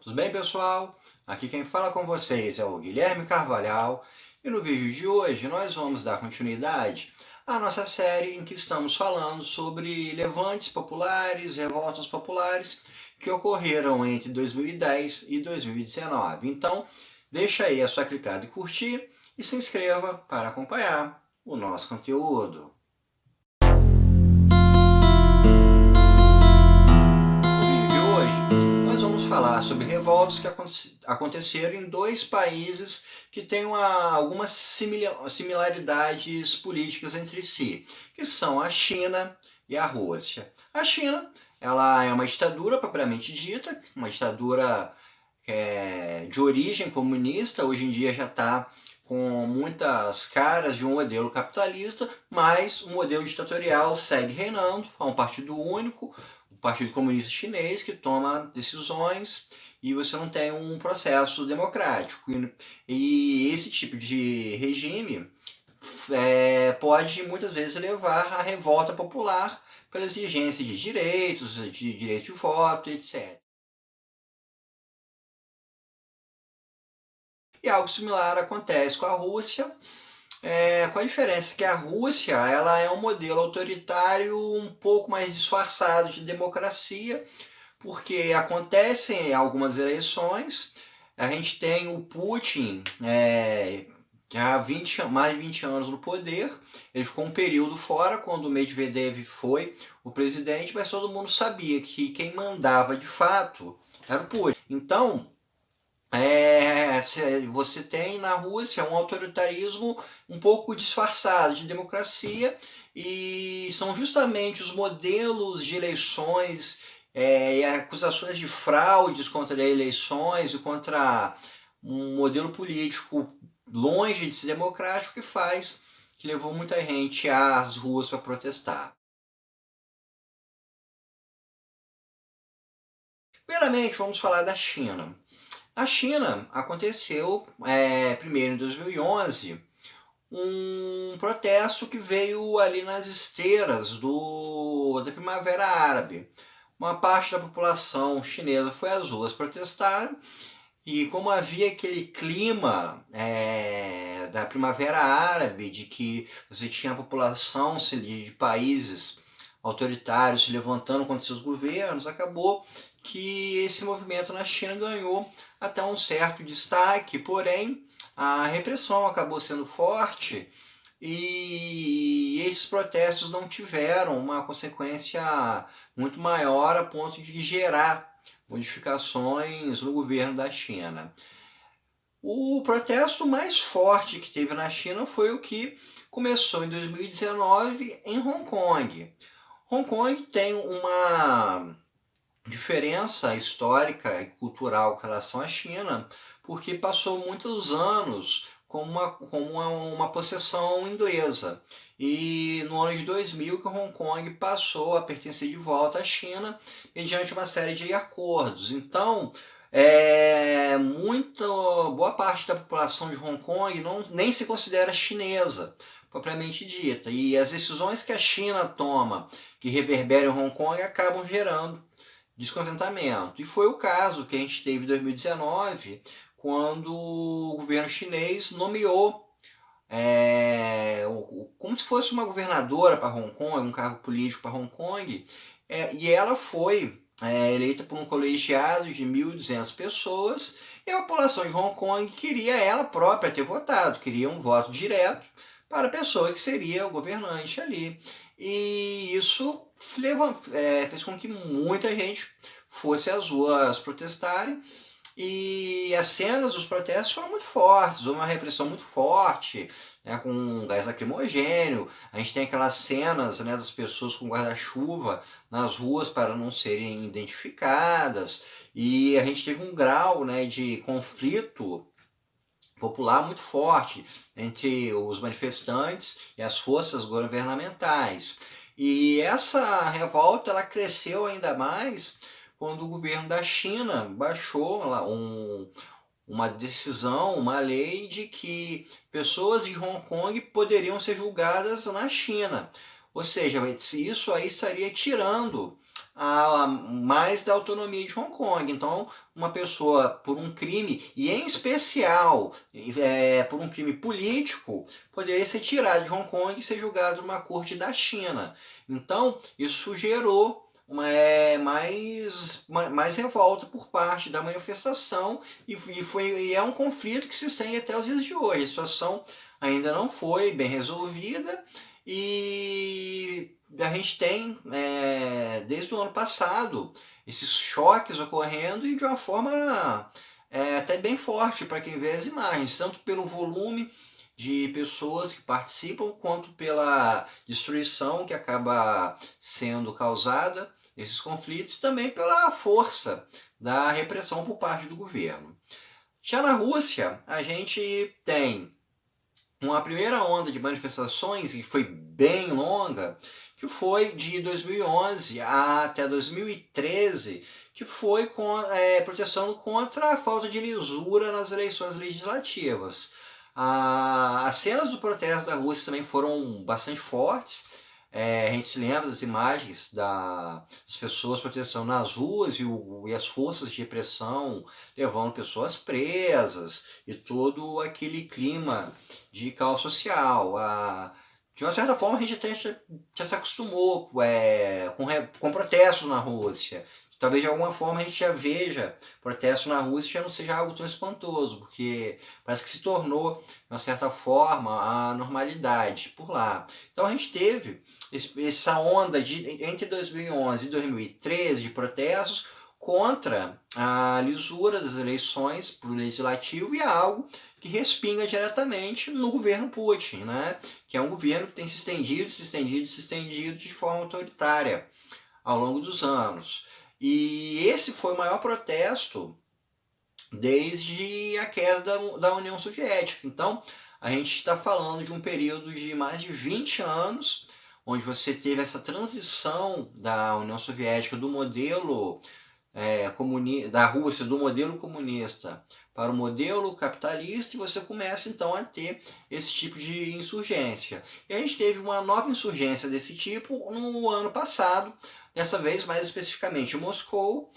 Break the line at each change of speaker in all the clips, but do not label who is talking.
Tudo bem, pessoal? Aqui quem fala com vocês é o Guilherme Carvalhal e no vídeo de hoje nós vamos dar continuidade à nossa série em que estamos falando sobre levantes populares, revoltas populares que ocorreram entre 2010 e 2019. Então, deixa aí a sua clicada e curtir e se inscreva para acompanhar o nosso conteúdo. Falar sobre revoltas que aconteceram em dois países que têm algumas similaridades políticas entre si, que são a China e a Rússia. A China, ela é uma ditadura propriamente dita, uma ditadura de origem comunista, hoje em dia já está com muitas caras de um modelo capitalista, mas o modelo ditatorial segue reinando, é um partido único, o Partido Comunista Chinês, que toma decisões e você não tem um processo democrático. E esse tipo de regime pode muitas vezes levar à revolta popular pela exigência de direitos, de direito de voto, etc. E algo similar acontece com a Rússia, com a diferença que a Rússia ela é um modelo autoritário um pouco mais disfarçado de democracia, porque acontecem algumas eleições, a gente tem o Putin já há mais de 20 anos no poder, ele ficou um período fora quando o Medvedev foi o presidente, mas todo mundo sabia que quem mandava de fato era o Putin. Então, você tem na Rússia um autoritarismo um pouco disfarçado de democracia, e são justamente os modelos de eleições e acusações de fraudes contra eleições e contra um modelo político longe de ser democrático que levou muita gente às ruas para protestar. Primeiramente, vamos falar da China. A China aconteceu, primeiro em 2011, um protesto que veio ali nas esteiras da Primavera Árabe. Uma parte da população chinesa foi às ruas protestar, e como havia aquele clima da Primavera Árabe, de que você tinha a população de países autoritários se levantando contra seus governos, acabou que esse movimento na China ganhou até um certo destaque, porém a repressão acabou sendo forte e esses protestos não tiveram uma consequência muito maior a ponto de gerar modificações no governo da China. O protesto mais forte que teve na China foi o que começou em 2019 em Hong Kong. Hong Kong tem uma diferença histórica e cultural com relação à China, porque passou muitos anos como uma possessão inglesa. E no ano de 2000 que Hong Kong passou a pertencer de volta à China mediante uma série de acordos. Então, boa parte da população de Hong Kong nem se considera chinesa, propriamente dita. E as decisões que a China toma, que reverberam em Hong Kong, acabam gerando descontentamento. E foi o caso que a gente teve em 2019, quando o governo chinês nomeou como se fosse uma governadora para Hong Kong, um cargo político para Hong Kong, e ela foi eleita por um colegiado de 1.200 pessoas, e a população de Hong Kong queria ela própria ter votado, queria um voto direto para a pessoa que seria o governante ali. E isso fez com que muita gente fosse às ruas protestarem, e as cenas dos protestos foram muito fortes, houve uma repressão muito forte, com gás lacrimogênio. A gente tem aquelas cenas das pessoas com guarda-chuva nas ruas para não serem identificadas, e a gente teve um grau de conflito popular muito forte entre os manifestantes e as forças governamentais. E essa revolta ela cresceu ainda mais quando o governo da China baixou uma decisão, uma lei de que pessoas de Hong Kong poderiam ser julgadas na China. Ou seja, isso aí estaria tirando mais da autonomia de Hong Kong. Então, uma pessoa por um crime, e em especial por um crime político, poderia ser tirado de Hong Kong e ser julgado numa corte da China. Então, isso gerou mais revolta por parte da manifestação e é um conflito que se estende até os dias de hoje. A situação ainda não foi bem resolvida e a gente tem, desde o ano passado, esses choques ocorrendo e de uma forma até bem forte para quem vê as imagens, tanto pelo volume de pessoas que participam, quanto pela destruição que acaba sendo causada nesses conflitos, também pela força da repressão por parte do governo. Já na Rússia, a gente tem uma primeira onda de manifestações, que foi bem longa, que foi de 2011 até 2013, que foi protestando contra a falta de lisura nas eleições legislativas. As cenas do protesto da Rússia também foram bastante fortes. A gente se lembra das imagens das pessoas protestando nas ruas e as forças de repressão levando pessoas presas e todo aquele clima de caos social. De uma certa forma, a gente até já se acostumou com protestos na Rússia. Talvez de alguma forma a gente já veja protesto na Rússia já não seja algo tão espantoso, porque parece que se tornou, de uma certa forma, a normalidade por lá. Então a gente teve essa onda entre 2011 e 2013 de protestos contra a lisura das eleições para o legislativo, e é algo que respinga diretamente no governo Putin, né? Que é um governo que tem se estendido de forma autoritária ao longo dos anos. E esse foi o maior protesto desde a queda da União Soviética. Então, a gente está falando de um período de mais de 20 anos, onde você teve essa transição da União Soviética do modelo da Rússia, do modelo comunista para o modelo capitalista, e você começa então a ter esse tipo de insurgência. E a gente teve uma nova insurgência desse tipo no ano passado, dessa vez mais especificamente em Moscou,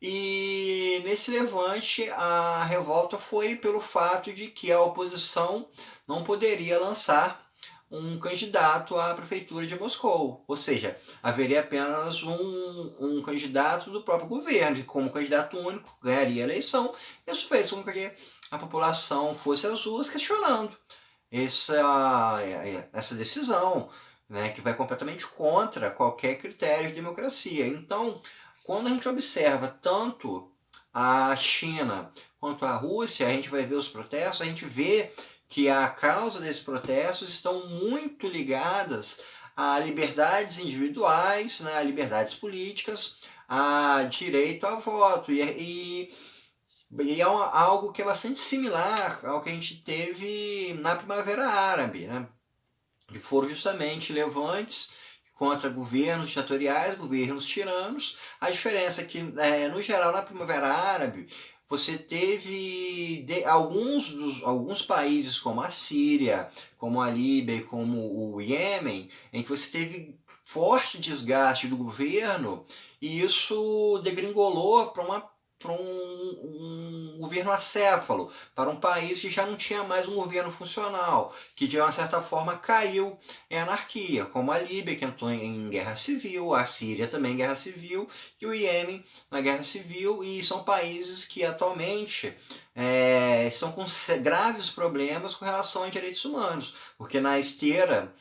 e nesse levante a revolta foi pelo fato de que a oposição não poderia lançar um candidato à prefeitura de Moscou, ou seja, haveria apenas um candidato do próprio governo, que como candidato único ganharia a eleição. Isso fez com que a população fosse às ruas questionando essa decisão, né, que vai completamente contra qualquer critério de democracia. Então, quando a gente observa tanto a China quanto a Rússia, a gente vai ver os protestos, a gente vê que a causa desses protestos estão muito ligadas a liberdades individuais, né, a liberdades políticas, a direito ao voto. E é algo que é bastante similar ao que a gente teve na Primavera Árabe, né, que foram justamente levantes contra governos ditatoriais, governos tiranos. A diferença é que, no geral, na Primavera Árabe, você teve alguns países como a Síria, como a Líbia e como o Iêmen, em que você teve forte desgaste do governo, e isso degringolou para um governo acéfalo, para um país que já não tinha mais um governo funcional, que de uma certa forma caiu em anarquia, como a Líbia, que entrou em guerra civil, a Síria também em guerra civil, e o Iêmen na guerra civil, e são países que atualmente estão com graves problemas com relação a direitos humanos, porque na esteira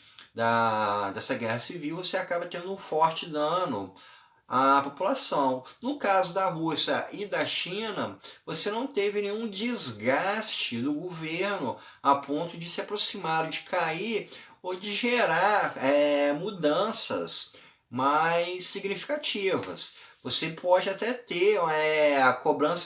dessa guerra civil você acaba tendo um forte dano a população. No caso da Rússia e da China, você não teve nenhum desgaste do governo a ponto de se aproximar, de cair ou de gerar mudanças mais significativas. Você pode até ter a cobrança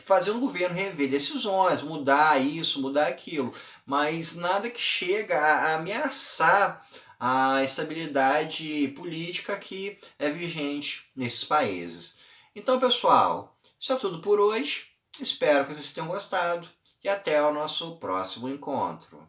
fazer o governo rever decisões, mudar isso, mudar aquilo, mas nada que chega a ameaçar a estabilidade política que é vigente nesses países. Então, pessoal, isso é tudo por hoje. Espero que vocês tenham gostado e até o nosso próximo encontro.